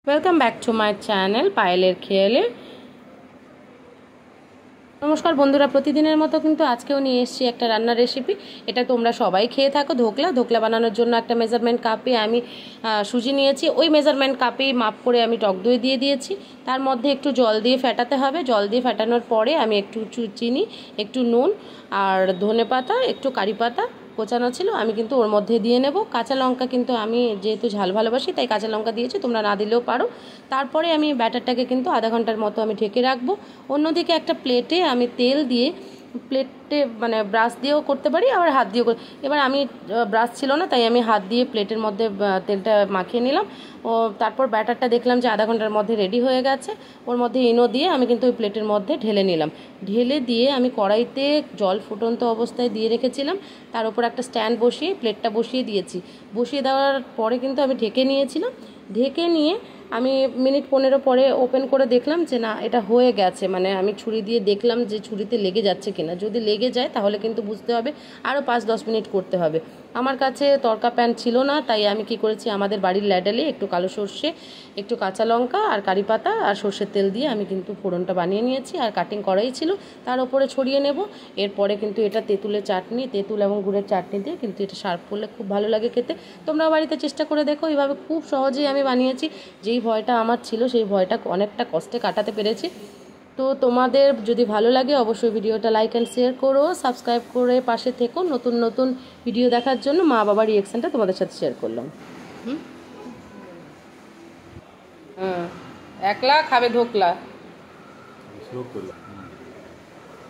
Welcome back to my channel পায়েলের খেয়ালে। নমস্কার বন্ধুরা, প্রতিদিনের মতো কিন্তু আজকেও নিয়ে এসেছি একটা রান্নার রেসিপি। এটা তোমরা সবাই খেয়ে থাকো। ধোকলা বানানোর জন্য একটা মেজারমেন্ট কাপে আমি সুজি নিয়েছি। ওই মেজারমেন্ট কাপেই মাপ করে আমি টক দই দিয়ে দিয়েছি। তার মধ্যে একটু জল দিয়ে ফেটাতে হবে। জল দিয়ে ফেটানোর পরে আমি একটু চিনি, একটু নুন আর ধনেপাতা, একটু কারি পাতা কোচানো ছিল, আমি কিন্তু ওর মধ্যে দিয়ে নেব। কাঁচা লঙ্কা কিন্তু আমি যেহেতু ঝাল ভালোবাসি তাই কাঁচা লঙ্কা দিয়েছি, তোমরা না দিলেও পারো। তারপরে আমি ব্যাটারটাকে কিন্তু আধা ঘন্টার মতো আমি ঢেকে রাখবো। অন্যদিকে একটা প্লেটে আমি তেল দিয়ে, প্লেটে মানে ব্রাশ দিয়েও করতে পারি, আবার হাত দিয়েও এবার আমি ব্রাশ ছিল না তাই আমি হাত দিয়ে প্লেটের মধ্যে তেলটা মাখিয়ে নিলাম। ও তারপর ব্যাটারটা দেখলাম যে আধা ঘন্টার মধ্যে রেডি হয়ে গেছে। ওর মধ্যে ইনো দিয়ে আমি কিন্তু ওই প্লেটের মধ্যে ঢেলে নিলাম। ঢেলে দিয়ে আমি কড়াইতে জল ফুটন্ত অবস্থায় দিয়ে রেখেছিলাম, তার উপর একটা স্ট্যান্ড বসিয়ে প্লেটটা বসিয়ে দিয়েছি। বসিয়ে দেওয়ার পরে কিন্তু আমি ঢেকে নিয়েছিলাম। ঢেকে নিয়ে আমি মিনিট 15 পরে ওপেন করে দেখলাম যে না, এটা হয়ে গেছে। মানে আমি ছুরি দিয়ে দেখলাম যে ছুরিতে লেগে যাচ্ছে কিনা। যদি লেগে যায় তাহলে কিন্তু বুঝতে হবে আরও 5-10 মিনিট করতে হবে। আমার কাছে তড়কা প্যান ছিল না তাই আমি কি করেছি, আমাদের বাড়ির ল্যাডালে একটু কালো সর্ষে, একটু কাঁচা লঙ্কা আর কারি পাতা আর সর্ষের তেল দিয়ে আমি কিন্তু ফোড়নটা বানিয়ে নিয়েছি। আর কাটিং করাই ছিল, তার উপরে ছড়িয়ে নেব। এরপরে কিন্তু এটা তেঁতুলের চাটনি, তেঁতুল এবং গুড়ের চাটনি দিয়ে কিন্তু এটা সার্ভ করলে খুব ভালো লাগে খেতে। তোমরাও বাড়িতে চেষ্টা করে দেখো। এইভাবে খুব সহজেই আমি বানিয়েছি। যেই ভয়টা আমার ছিল সেই ভয়টা অনেকটা কষ্টে কাটাতে পেরেছি। তো তোমাদের যদি ভালো লাগে অবশ্যই ভিডিওটা লাইক অ্যান্ড শেয়ার করো, সাবস্ক্রাইব করে পাশে থেকো। নতুন নতুন ভিডিও দেখার জন্য মা বাবার রিয়াকশানটা তোমাদের সাথে শেয়ার করলাম। হ্যাঁ, একলা খাবে ধোকলা।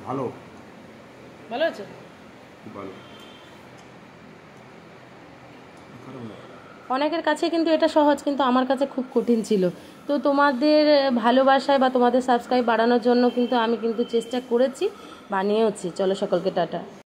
ভালো ভালো আছে, ভালো। অনেকের কাছে কিন্তু এটা সহজ, কিন্তু আমার কাছে খুব কঠিন ছিল। তো তোমাদের ভালোবাসায় বা তোমাদের সাবস্ক্রাইব বাড়ানোর জন্য কিন্তু আমি কিন্তু চেষ্টা করেছি, বানিয়েওছি। চলো সকলকে টাটা।